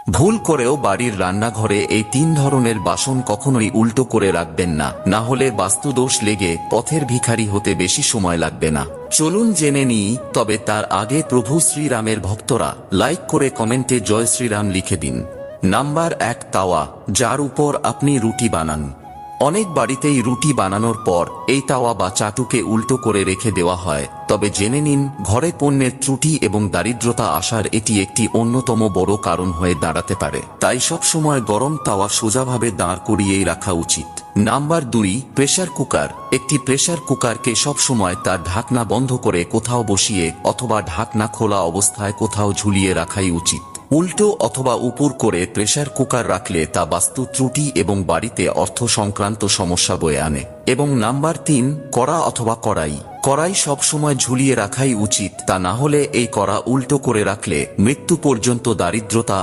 ভুল করেও বাড়ির রান্নাঘরে এই 3 ধরনের বাসন কখনোই উল্টো করে রাখবেন না, না হলে বাস্তুদোষ লেগে পথের ভিখারি হতে বেশি সময় লাগবে না। চলুন জেনে নিই, তবে তার আগে প্রভু শ্রীরামের ভক্তরা লাইক করে কমেন্টে জয় শ্রীরাম লিখে দিন। নাম্বার 1, তাওয়া, যার উপর আপনি রুটি বানান। অনেক বাড়িতেই রুটি বানানোর পর এই তাওয়া বা চাটুকে উল্টো করে রেখে দেওয়া হয়, তবে জেনে নিন ঘরে পণ্যের ত্রুটি এবং দারিদ্রতা আসার এটি একটি অন্যতম বড় কারণ হয়ে দাঁড়াতে পারে। তাই সব সময় গরম তাওয়া সোজাভাবে দাঁড় করিয়েই রাখা উচিত। Number 2, pressure cooker. একটি প্রেসার কুকারকে সব সময় তার ঢাকনা বন্ধ করে কোথাও বসিয়ে অথবা ঢাকনা খোলা অবস্থায় কোথাও ঝুলিয়ে রাখাই উচিত। উল্টো অথবা উপর করে প্রেসার কুকার রাখলে তা বাস্তু ত্রুটি এবং বাড়িতে অর্থ সংক্রান্ত সমস্যা বয়ে আনে। এবং নাম্বার 3, কড়া অথবা কড়াই। কড়াই সবসময় ঝুলিয়ে রাখাই উচিত, তা না হলে এই কড়া উল্টো করে রাখলে মৃত্যু পর্যন্ত দারিদ্রতা